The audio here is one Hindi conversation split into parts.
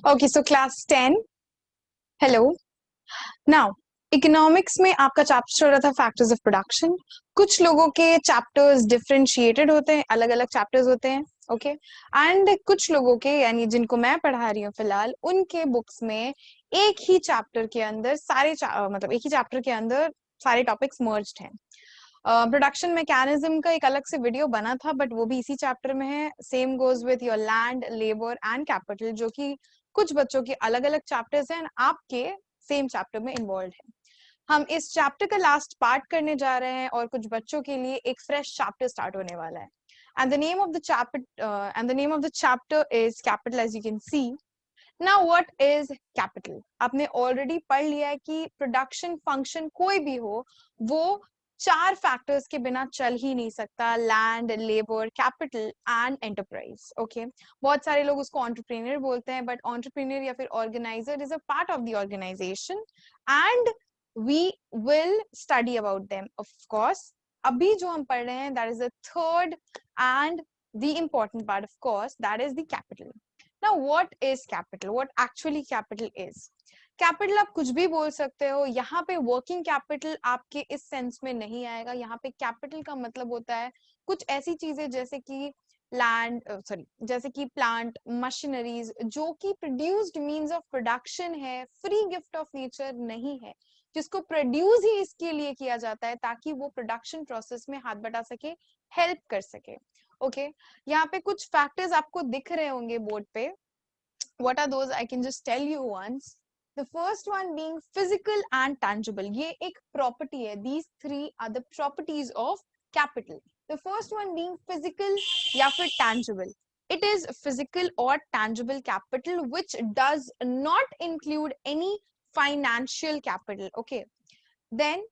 Okay, so class 10. Hello. Now, economics में आपका चैप्टर चल रहा था फैक्टर्स ऑफ प्रोडक्शन। कुछ लोगों के चैप्टर्स डिफरेंशिएटेड होते हैं, अलग अलग चैप्टर्स होते हैं। ओके एंड कुछ लोगों के यानी जिनको मैं पढ़ा रही हूँ फिलहाल, उनके बुक्स में एक ही चैप्टर के अंदर मतलब एक ही चैप्टर के अंदर सारे टॉपिक्स मर्ज्ड हैं। प्रोडक्शन मैकेनिज्म का एक अलग से वीडियो बना था, बट वो भी इसी चैप्टर में है। Same goes with your land, labour and capital, जो कि कुछ बच्चों के अलग अलग चैप्टर्स हैं, आपके सेम चैप्टर में इन्वॉल्व है। हम इस चैप्टर का लास्ट पार्ट करने जा रहे हैं और कुछ बच्चों के लिए एक फ्रेश चैप्टर स्टार्ट होने वाला है। And the name of the chapter is capital, as you can see. Now what is capital? आपने ऑलरेडी पढ़ लिया है कि प्रोडक्शन फंक्शन कोई भी हो, वो चार फैक्टर्स के बिना चल ही नहीं सकता: land, labour, capital and enterprise. Okay, बहुत सारे लोग उसको एंटरप्रेन्योर बोलते हैं, बट एंटरप्रेन्योर या फिर organiser is a part of the organisation and we will study about them of course. अभी जो हम पढ़ रहे हैं, that is the third and the important part of course, that is the capital. Now, what is capital? What actually capital is? Capital आप कुछ भी बोल सकते हो। यहाँ पे वर्किंग कैपिटल आपके इस सेंस में नहीं आएगा। यहाँ पे कैपिटल का मतलब होता है कुछ ऐसी चीजें जैसे कि जैसे कि प्लांट, मशीनरीज, जो कि प्रोड्यूस्ड मींस ऑफ प्रोडक्शन है, फ्री गिफ्ट ऑफ नेचर नहीं है, जिसको प्रोड्यूस ही इसके लिए किया जाता है ताकि वो प्रोडक्शन प्रोसेस में हाथ बटा सके, हेल्प कर सके। ओके, यहाँ पे कुछ फैक्टर्स आपको दिख रहे होंगे बोर्ड पे। What are those? I can just tell you once. The first one being physical and tangible. ये एक property है. These three are the properties of capital. The first one being physical या फिर tangible. It is physical or tangible capital which does not include any financial capital. Okay. Then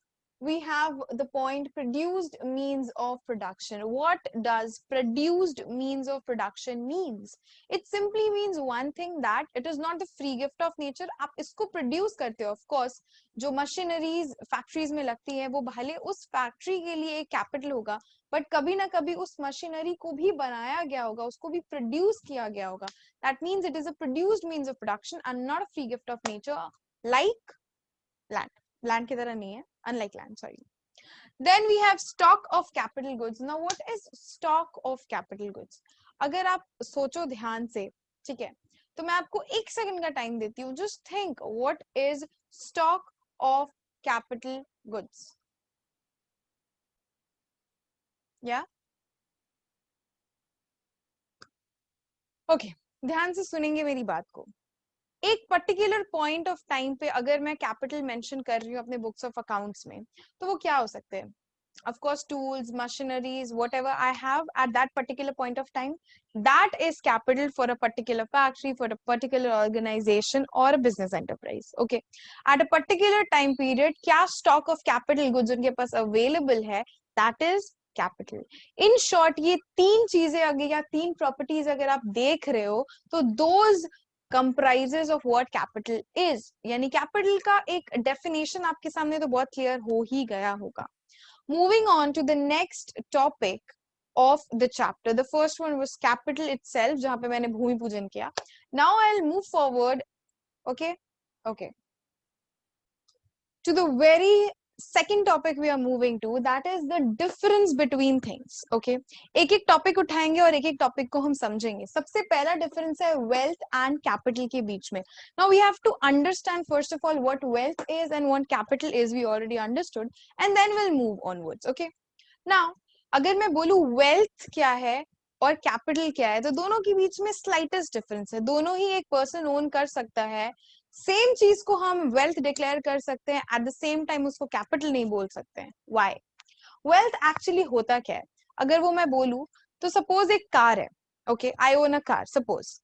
we have the point produced means of production. What does produced means of production means? It simply means one thing, that it is not the free gift of nature. आप इसको produce करते हो, of course जो मशीनरीज फैक्ट्रीज में लगती है वो भले उस फैक्ट्री के लिए एक कैपिटल होगा, बट कभी ना कभी उस मशीनरी को भी बनाया गया होगा, उसको भी प्रोड्यूस किया गया होगा। That means it is a produced means of production and not a free gift of nature, like land. Land की तरह नहीं है, unlike land, sorry. Then we have stock of capital goods. Now what is stock of capital goods? अगर आप सोचो ध्यान से, ठीक है, तो मैं आपको एक सेकंड का टाइम देती हूँ। Just think what is stock of capital goods. या ओके, ध्यान से सुनेंगे मेरी बात को। एक पर्टिकुलर पॉइंट ऑफ टाइम पे अगर मैं कैपिटल मेंशन कर रही हूँ अपने बुक्स ऑफ अकाउंट्स में, तो वो क्या हो सकते हैं? Of course, tools, machineries, whatever I have at that particular point of time, that is capital for a particular factory, for a particular organization or a business enterprise. Okay, at a particular time period, क्या stock of capital goods उनके पास available है, that is capital. In short, ये तीन चीजें अगर या तीन properties अगर आप देख रहे हो, तो those comprises of what capital is. यानी capital का एक definition आपके सामने तो बहुत clear हो ही गया होगा। Moving on to the next topic of the chapter. The first one was capital itself, जहाँ पे मैंने भूमि पूजन किया. Now I'll move forward, okay, okay, to the very second topic we are moving to, that is the difference between things. Okay, एक एक टॉपिक उठाएंगे और एक एक टॉपिक को हम समझेंगे। सबसे पहला डिफरेंस है wealth and capital के बीच में। Now we have to understand first of all what wealth is and what capital is. We already understood, and then we'll move onwards. Okay, now अगर मैं बोलूं wealth क्या है और कैपिटल क्या है, तो दोनों के बीच में स्लाइटेस्ट डिफरेंस है। दोनों ही एक पर्सन ओन कर सकता है, सेम चीज को हम वेल्थ डिक्लेयर कर सकते हैं, एट द सेम टाइम उसको कैपिटल नहीं बोल सकते हैं। व्हाई? वेल्थ एक्चुअली होता क्या है अगर वो मैं बोलूं, तो सपोज एक कार है। Okay, I own a car, suppose.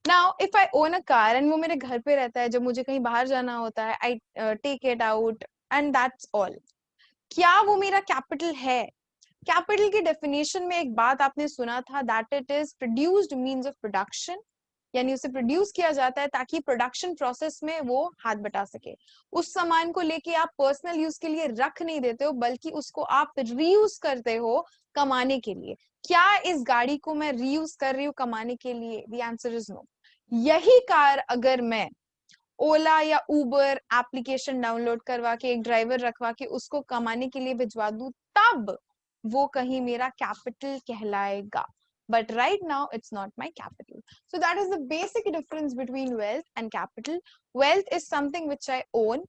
Now if I own a car and वो मेरे घर पे रहता है, जब मुझे कहीं बाहर जाना होता है, I take it out and that's all. क्या वो मेरा कैपिटल है? कैपिटल की डेफिनेशन में एक बात आपने सुना था, that it is produced means of production, यानी उसे प्रोड्यूस किया जाता है ताकि प्रोडक्शन प्रोसेस में वो हाथ बटा सके। उस सामान को लेके आप पर्सनल यूज के लिए रख नहीं देते हो, बल्कि उसको आप रीयूज करते हो कमाने के लिए। क्या इस गाड़ी को मैं रीयूज कर रही हूँ कमाने के लिए? The answer is no. यही कार अगर मैं ओला या उबर एप्लीकेशन डाउनलोड करवा के एक ड्राइवर रखवा के उसको कमाने के लिए भिजवा दूं, तब वो कहीं मेरा कैपिटल कहलाएगा. But right now, it's not my capital. So that is the basic difference between wealth and capital. Wealth is something which I own,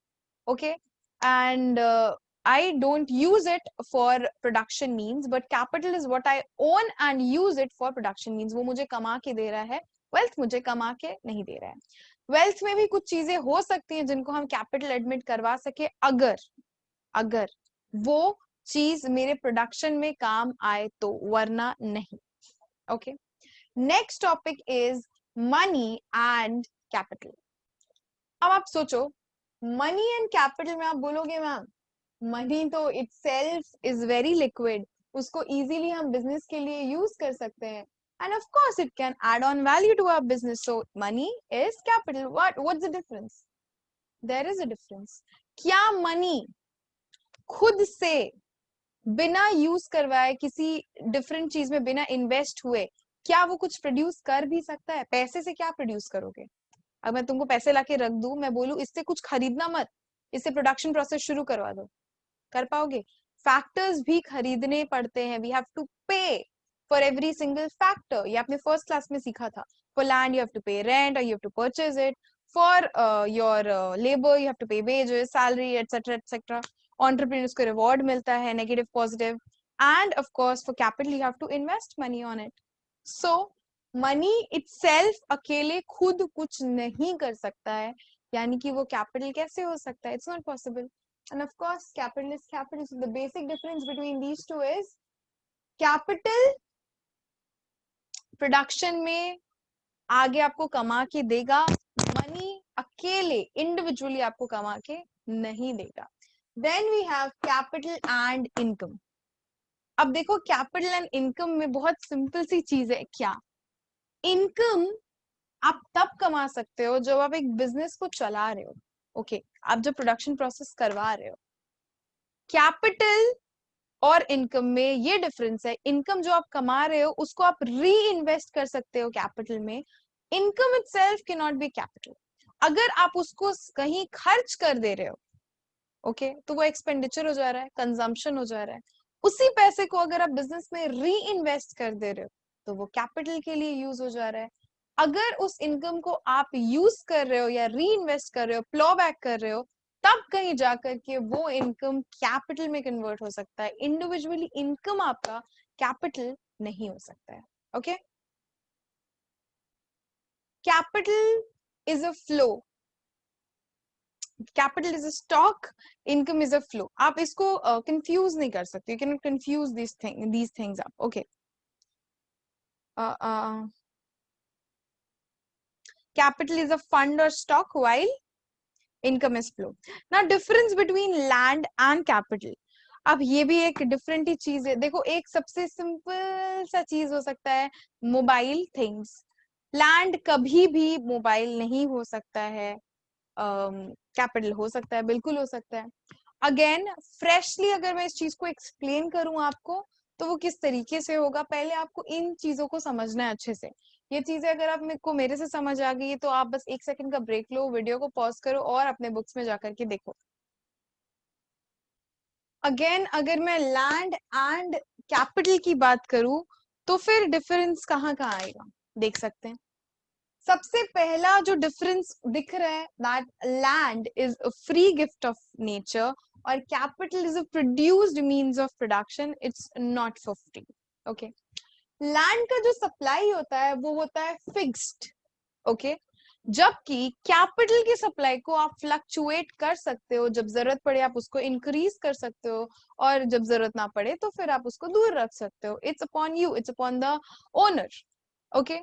okay, and I don't use it for production means, but capital is what I own and use it for production means. वो मुझे कमा के दे रहा है, wealth मुझे कमा के नहीं दे रहा है. वेल्थ में भी कुछ चीजें हो सकती हैं जिनको हम कैपिटल एडमिट करवा सके, अगर अगर वो चीज मेरे प्रोडक्शन में काम आए तो, वरना नहीं. Okay, next topic is money and capital. अब आप सोचो, मनी एंड कैपिटल में आप बोलोगे मैम मनी तो इटसेल्फ इज वेरी लिक्विड, उसको इजीली हम बिजनेस के लिए यूज कर सकते हैं, and of course it can add on value to our business. So money is capital. What's the difference? There is a difference. क्या मनी खुद से बिना यूज करवाए किसी डिफरेंट चीज में बिना इन्वेस्ट हुए क्या वो कुछ प्रोड्यूस कर भी सकता है? पैसे से क्या प्रोड्यूस करोगे? अब मैं तुमको पैसे लाके रख दूं, मैं बोलूं इससे कुछ खरीदना मत, इससे प्रोडक्शन प्रोसेस शुरू करवा दो, कर पाओगे? फैक्टर्स भी खरीदने पड़ते हैं. We have to pay for every single factor. ये आपने फर्स्ट क्लास में सीखा था. For land you have to pay rent और you have to purchase it. For your labour you have to pay wages, salary, etcetera etcetera. Entrepreneurs को रिवॉर्ड मिलता है, negative positive. And of course for capital you have to invest money on it. So money itself अकेले खुद कुछ नहीं कर सकता है, यानी कि वो कैपिटल कैसे हो सकता है? It's not possible. And of course, capital is capital. So the basic difference between these two is capital production में आगे आपको कमा के देगा, मनी अकेले इंडिविजुअली आपको कमा के नहीं देगा. Then we have capital and income. अब देखो कैपिटल एंड इनकम में बहुत सिंपल सी चीज है. क्या इनकम आप तब कमा सकते हो जब आप एक बिजनेस को चला रहे हो. ओके, आप जब प्रोडक्शन प्रोसेस करवा रहे हो. कैपिटल और इनकम में ये डिफरेंस है. इनकम जो आप कमा रहे हो उसको आप री इन्वेस्ट कर सकते हो कैपिटल में. Income itself can not be capital. अगर आप उसको कहीं खर्च कर दे रहे हो, ओके, तो वो एक्सपेंडिचर हो जा रहा है, कंजम्पशन हो जा रहा है. उसी पैसे को अगर आप बिजनेस में री इन्वेस्ट कर दे रहे हो तो वो कैपिटल के लिए यूज हो जा रहा है. अगर उस इनकम को आप यूज कर रहे हो या री इन्वेस्ट कर रहे हो, प्लो बैक कर रहे हो, तब कहीं जाकर के वो इनकम कैपिटल में कन्वर्ट हो सकता है. इंडिविजुअली इनकम आपका कैपिटल नहीं हो सकता है. Okay, capital is a flow, capital is a stock, income is a flow. आप इसको कंफ्यूज नहीं कर सकते. You can not confuse these things up. Okay, capital is a fund or stock while income is flow. Now difference between land and capital. अब ये भी एक डिफरेंट ही चीज है. देखो, एक सबसे सिंपल सा चीज हो सकता है मोबाइल थिंग्स. लैंड कभी भी मोबाइल नहीं हो सकता है. कैपिटल हो सकता है, बिल्कुल हो सकता है. अगेन फ्रेशली अगर मैं इस चीज को एक्सप्लेन करूं आपको तो वो किस तरीके से होगा, पहले आपको इन चीजों को समझना है अच्छे से. ये चीजें अगर आप मेरे से समझ आ गई तो आप बस 1 सेकंड का ब्रेक लो, वीडियो को पॉज करो और अपने बुक्स में जाकर के देखो. अगेन अगर मैं लैंड एंड कैपिटल की बात करूं तो फिर डिफरेंस कहाँ कहाँ आएगा देख सकते हैं. सबसे पहला जो डिफरेंस दिख रहा है, that land is a free gift of nature और capital is a produced means of production. It's not for free. Okay, land का जो सप्लाई होता है वो होता है फिक्स्ड. ओके, जबकि कैपिटल की सप्लाई को आप फ्लक्चुएट कर सकते हो. जब जरूरत पड़े आप उसको इंक्रीज कर सकते हो और जब जरूरत ना पड़े तो फिर आप उसको दूर रख सकते हो. It's upon you, it's upon the owner. Okay,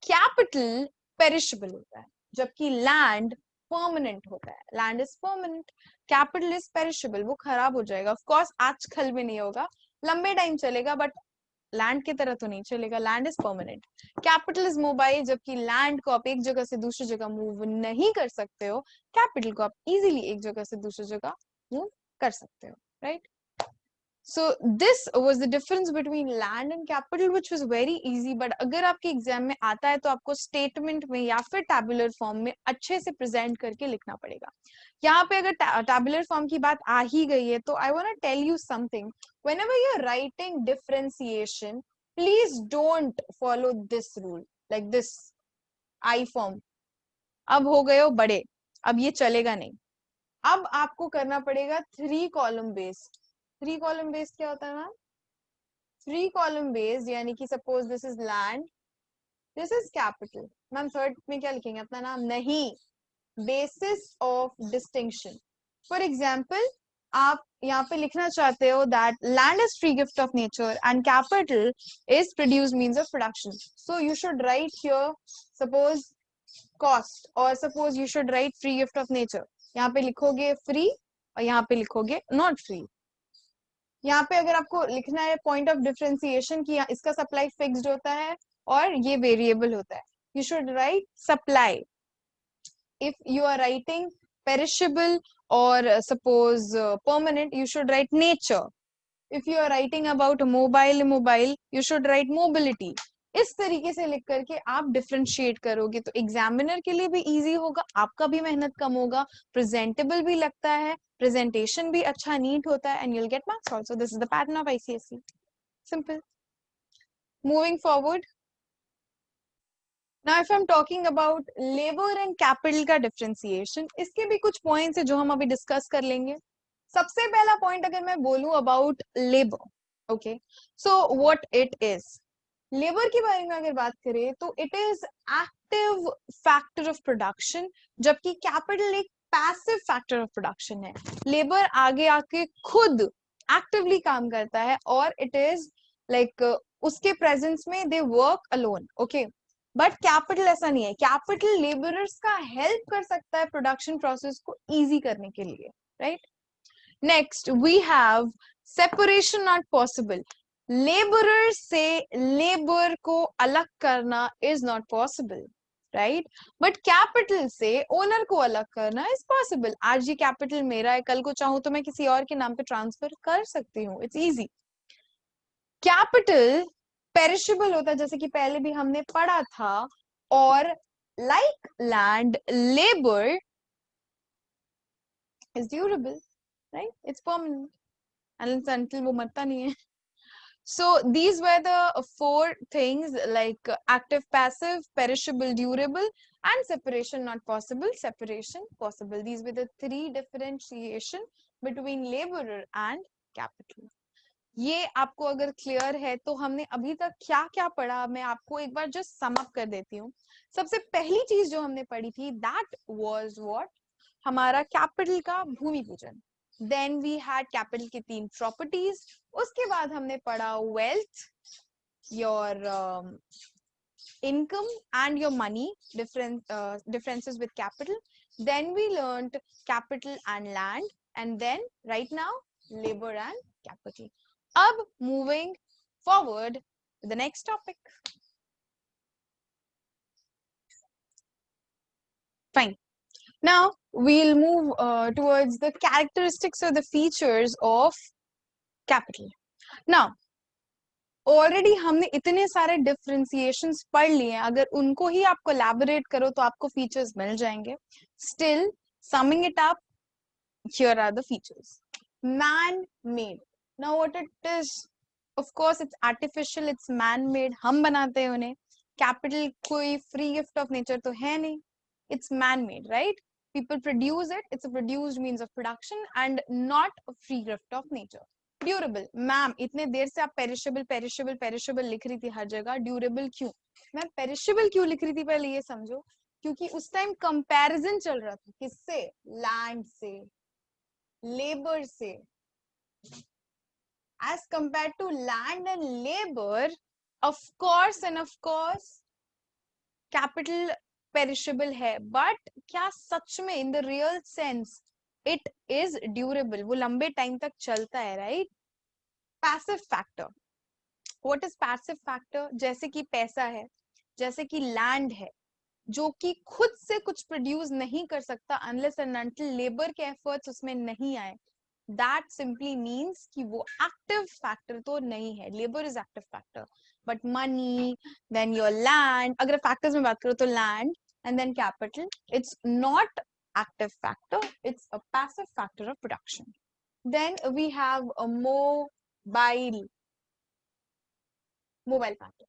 capital perishable होता है जबकि लैंड परमानेंट होता है. Land is permanent, capital is perishable. वो खराब हो जाएगा. ऑफ कोर्स आजकल में नहीं होगा, लंबे टाइम चलेगा, बट लैंड की तरह तो नहीं चलेगा. Land is permanent. Capital is mobile, जबकि लैंड को आप एक जगह से दूसरी जगह मूव नहीं कर सकते हो. कैपिटल को आप इजीली एक जगह से दूसरी जगह मूव कर सकते हो. Right? So this was the difference between land and capital, which was very easy. But अगर आपके एग्जाम में आता है तो आपको स्टेटमेंट में या फिर टैबुलर फॉर्म में अच्छे से प्रेजेंट करके लिखना पड़ेगा. यहाँ पे अगर टैबुलर फॉर्म की बात आ ही गई है तो I want to tell you something. Whenever you're writing differentiation, please don't follow this rule like this I form. अब हो गए हो बड़े, अब ये चलेगा नहीं. अब आपको करना पड़ेगा 3 कॉलम बेस्ड. 3 कॉलम बेस्ड क्या होता है मैम? 3 कॉलम बेस्ड यानी कि suppose this is land, this is capital. Ma'am third में क्या लिखेंगे? अपना नाम नहीं, basis of distinction. For example आप यहाँ पे लिखना चाहते हो that land is free gift of nature and capital is produce means of production. So you should write here suppose cost, और suppose you should write free gift of nature. यहाँ पे लिखोगे फ्री और यहाँ पे लिखोगे नॉट फ्री. यहाँ पे अगर आपको लिखना है पॉइंट ऑफ डिफरेंशिएशन की इसका सप्लाई फिक्स्ड होता है और ये वेरिएबल होता है, you should right supply. if you are writing perishable or suppose permanent, you should write nature. If you are writing about mobile immobile, you should write mobility. इस तरीके से लिख करके आप डिफरेंशिएट करोगे तो एग्जामिनर के लिए भी इजी होगा, आपका भी मेहनत कम होगा, प्रेजेंटेबल भी लगता है, प्रेजेंटेशन भी अच्छा नीट होता है, and you'll get marks also. This is the pattern of ICSE. Simple. Moving forward. Now if I'm talking about labor and capital का differentiation, इसके भी कुछ points है जो हम अभी discuss कर लेंगे. सबसे पहला point अगर मैं बोलूं about labor, okay, so what it is. Labor के बारे में अगर बात करें तो it is active factor of production, जबकि capital एक passive factor of production है. Labor आगे आके खुद actively काम करता है और it is like उसके presence में they work alone, okay. But capital ऐसा नहीं है. कैपिटल लेबरर्स का हेल्प कर सकता है प्रोडक्शन प्रोसेस को इजी करने के लिए, right. Next we have separation not possible. Labourer से लेबर को अलग करना is not possible, right. But capital से ओनर को अलग करना इज पॉसिबल. आज ये कैपिटल मेरा है, कल को चाहूं तो मैं किसी और के नाम पे ट्रांसफर कर सकती हूँ. It's easy. कैपिटल पेरिशेबल होता है जैसे कि पहले भी हमने पढ़ा था, और like land labour is durable, right. It's permanent until वो मरता नहीं है. So these were the 4 things like active, passive, perishable, durable, and separation not possible, separation possible. These were the 3 differentiation between laborer and capital. ये आपको अगर क्लियर है तो हमने अभी तक क्या क्या पढ़ा, मैं आपको एक बार जस्ट सम अप कर देती हूँ. सबसे पहली चीज जो हमने पढ़ी थी दैट वाज व्हाट, हमारा कैपिटल का भूमि पूजन. देन वी हैड कैपिटल की 3 प्रॉपर्टीज. उसके बाद हमने पढ़ा wealth, your income and your money, differences with capital. Then we learned capital and land, and then right now labor and capital. Ab moving forward to the next topic. Fine. Now we'll move towards the characteristics or the features of capital. Now already हमने इतने सारे डिफरेंशिएशंस पढ़ लिए हैं, अगर उनको ही आप कोलैबोरेट करो तो आपको फीचर्स मिल जाएंगे. Still summing it up, here are the features. Man made. Now what it is? Of course it's artificial, it's man made, हम बनाते हैं उन्हें. कैपिटल कोई फ्री गिफ्ट ऑफ नेचर तो है नहीं, it's man made, right. people produce it, it's a produced means of production and not a free gift of nature. Durable. Ma'am इतने देर से आप पेरिशेबल पेरिशेबल पेरिशेबल लिख रही थी हर जगह, ड्यूरेबल क्यों? मैम पेरिशेबल क्यों लिख रही थी पहले ये समझो. क्योंकि उस टाइम कंपैरिजन चल रहा था किससे? लैंड से, लेबर से. As compare to land and labour, of course capital perishable है, बट क्या सच में in the real sense it is durable? वो लंबे टाइम तक चलता है, right. Passive factor. What is passive factor? जैसे कि पैसा है, जैसे कि लैंड है, जो कि खुद से कुछ प्रोड्यूस नहीं कर सकता अनलेस एंड अनटिल लेबर के एफर्ट्स उसमें नहीं आए. दैट सिंपली मीन्स कि वो एक्टिव फैक्टर तो नहीं है. Labour is active factor, but money, then your land, अगर फैक्टर्स में बात करो तो land and then capital, it's not active factor, it's a passive factor of production. Then we have a mobile factor.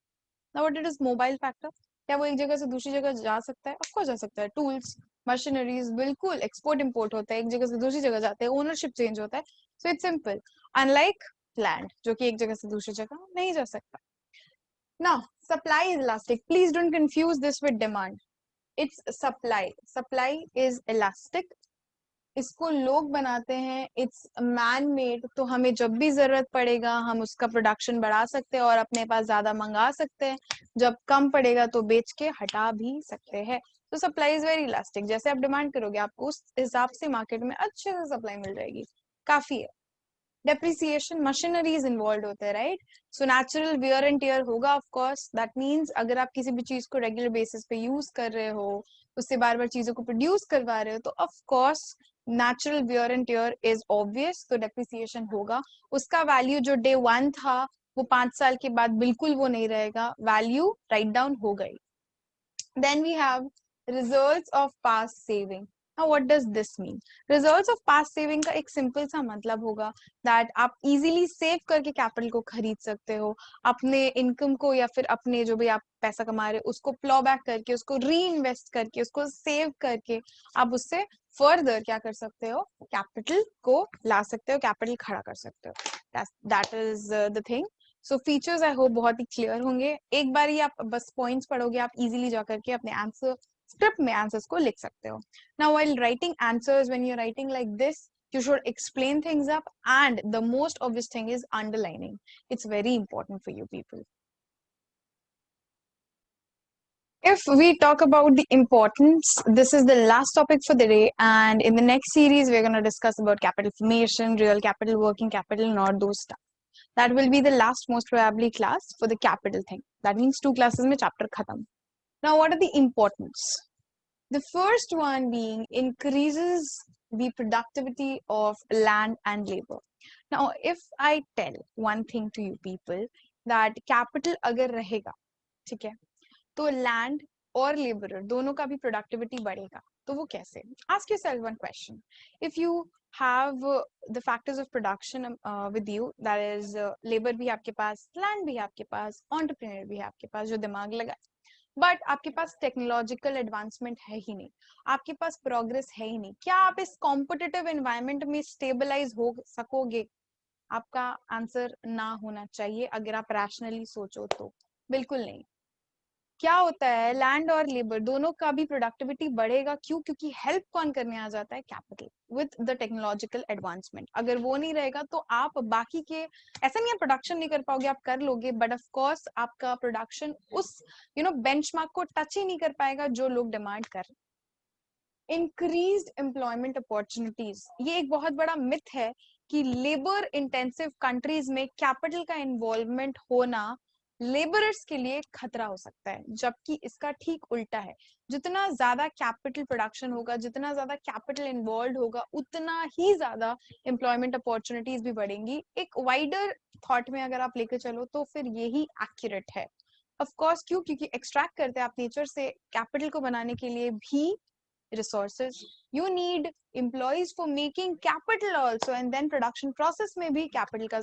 Now what it is mobile factor? क्या वो एक जगह से दूसरी जगह जा सकता है? Of course जा सकता है. टूल्स, मशीनरीज बिल्कुल एक्सपोर्ट इंपोर्ट होता है, एक जगह से दूसरी जगह जाते हैं, ओनरशिप चेंज होता है. So it's simple. Unlike land जो कि एक जगह से दूसरी जगह नहीं जा सकता. Now supply is elastic. Please don't confuse this with demand. It's supply. Supply is elastic. इसको लोग बनाते हैं. It's man made. तो हमें जब भी जरूरत पड़ेगा हम उसका प्रोडक्शन बढ़ा सकते हैं और अपने पास ज्यादा मंगा सकते हैं. जब कम पड़ेगा तो बेच के हटा भी सकते हैं. तो सप्लाई इज वेरी इलास्टिक. जैसे आप डिमांड करोगे आपको उस हिसाब से मार्केट में अच्छे से सप्लाई मिल जाएगी. काफी है. डेप्रिसिएशन, मशीनरीज इन्वॉल्व होते हैं, right? So natural wear and tear होगा ऑफ कोर्स. दैट मींस अगर आप किसी भी चीज को रेगुलर बेसिस पे यूज कर रहे हो, उससे बार बार चीजों को प्रोड्यूस करवा रहे हो, तो of course natural wear and tear is obvious. तो डेप्रिसिएशन होगा. उसका वैल्यू जो डे 1 था वो 5 साल के बाद बिल्कुल वो नहीं रहेगा. वैल्यू राइट डाउन हो गई. Then we have results of past saving. Now what does this mean? Results of past saving का एक सिंपल सा मतलब होगा that आप easily save करके कैपिटल को खरीद सकते हो. अपने इनकम को या फिर अपने जो भी आप पैसा कमा रहे हो उसको प्लॉ बैक करके, उसको री इन्वेस्ट करके, उसको सेव करके आप उससे फर्दर क्या कर सकते हो? कैपिटल को ला सकते हो, कैपिटल खड़ा कर सकते हो. That is the thing. So features I hope बहुत ही क्लियर होंगे. एक बार ही आप बस पॉइंट्स पढ़ोगे, आप इजीली जा करके अपने आंसर स्क्रिप्ट में आंसर्स को लिख सकते हो. Now while writing answers, when you are writing like this, you should explain things up, and the most obvious thing is underlining. It's very important for you people. If we talk about the importance, this is the last topic for the day, and in the next series we're going to discuss about capital formation, real capital, working capital, and all those stuff. That will be the last most probably class for the capital thing. That means 2 classes mein chapter khatam. Now what are the importance? The first one being increases the productivity of land and labor. Now if I tell one thing to you people that capital agar rahega, ठीक है, तो लैंड और लेबरर दोनों का भी प्रोडक्टिविटी बढ़ेगा. तो वो कैसे? Ask yourself one question. If you have the factors of production with you, that is labor भी आपके पास, land भी आपके पास, entrepreneur भी आपके पास जो दिमाग लगाए, बट आपके पास टेक्नोलॉजिकल एडवांसमेंट है ही नहीं, आपके पास प्रोग्रेस है ही नहीं. क्या आप इस कॉम्पिटिटिव एनवायरनमेंट में स्टेबलाइज हो सकोगे? आपका आंसर ना होना चाहिए अगर आप रैशनली सोचो तो. बिल्कुल नहीं. क्या होता है, लैंड और लेबर दोनों का भी प्रोडक्टिविटी बढ़ेगा. क्यों? क्योंकि हेल्प कौन करने आ जाता है? Capital with the technological advancement. अगर वो नहीं रहेगा तो आप बाकी के, ऐसा नहीं है प्रोडक्शन नहीं कर पाओगे, आप कर लोगे, बट ऑफ कोर्स आपका प्रोडक्शन उस बेंचमार्क को टच ही नहीं कर पाएगा जो लोग डिमांड कर रहे. इंक्रीज्ड एम्प्लॉयमेंट अपॉर्चुनिटीज, ये एक बहुत बड़ा मिथ है कि लेबर इंटेंसिव कंट्रीज में कैपिटल का इन्वॉल्वमेंट होना लेबरर्स के लिए खतरा हो सकता है, जबकि इसका ठीक उल्टा है. जितना ज्यादा कैपिटल प्रोडक्शन होगा, जितना ज्यादा कैपिटल इन्वॉल्व होगा, उतना ही ज्यादा एम्प्लॉयमेंट अपॉर्चुनिटीज भी बढ़ेंगी. एक वाइडर थॉट में अगर आप लेकर चलो तो फिर यही एक्यूरेट है. ऑफ कोर्स क्यों? क्योंकि एक्सट्रैक्ट करते हैं आप नेचर से. कैपिटल को बनाने के लिए भी resources, you need employees for making capital also, and then production process में भी capital का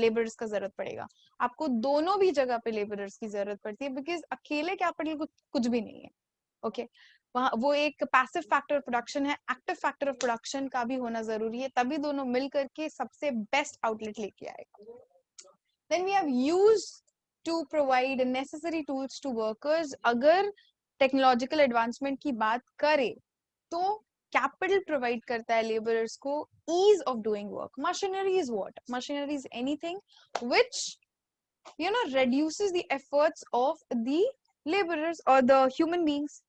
laborers का जरूरत पड़ेगा. आपको दोनों भी जगह पे laborers की जरूरत पड़ती है, because अकेले capital कुछ भी नहीं है. ओके वहाँ वो एक पैसिव फैक्टर ऑफ प्रोडक्शन है, एक्टिव फैक्टर ऑफ प्रोडक्शन का भी होना जरूरी है, तभी दोनों मिल करके सबसे बेस्ट आउटलेट लेके आएगा. Then we have used to provide necessary tools to workers. अगर टेक्नोलॉजिकल एडवांसमेंट की बात करें तो कैपिटल प्रोवाइड करता है लेबरर्स को ease of doing work. Machinery is what? Machinery is anything which reduces the efforts of the laborers or the human beings.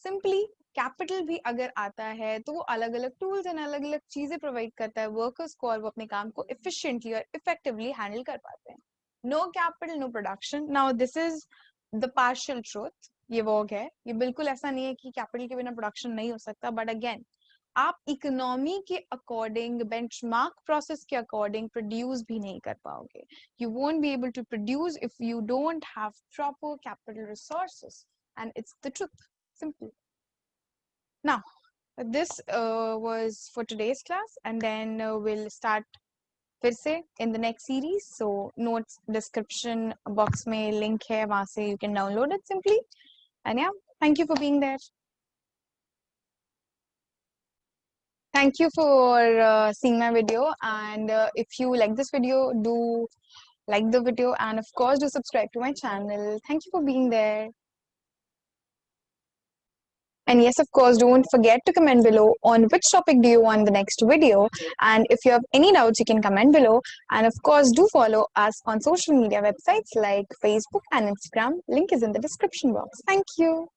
Simply capital भी अगर आता है तो वो अलग अलग टूल्स एंड अलग अलग चीजें प्रोवाइड करता है वर्कर्स को, और वो अपने काम को इफिशिएंटली और इफेक्टिवली हैंडल कर पाते हैं. No capital no production. Now this is the partial truth. ये वर्क है, ये बिल्कुल ऐसा नहीं है कि कैपिटल के बिना प्रोडक्शन नहीं हो सकता, बट अगेन आप इकोनॉमी के अकॉर्डिंग, बेंचमार्क प्रोसेस के अकॉर्डिंग प्रोड्यूस भी नहीं कर पाओगे. You won't be able to produce if you don't have proper capital resources, and it's the truth. Simple. Now, this was for today's class, and then we'll start फिर से in the next series. So notes description box में link है, वहाँ से you can download it simply. And yeah, thank you for being there. Thank you for seeing my video, and if you like this video, do like the video, and of course do subscribe to my channel. Thank you for being there. And yes, of course, don't forget to comment below on which topic do you want the next video. And if you have any doubts, you can comment below. And of course, do follow us on social media websites like Facebook and Instagram. Link is in the description box. Thank you.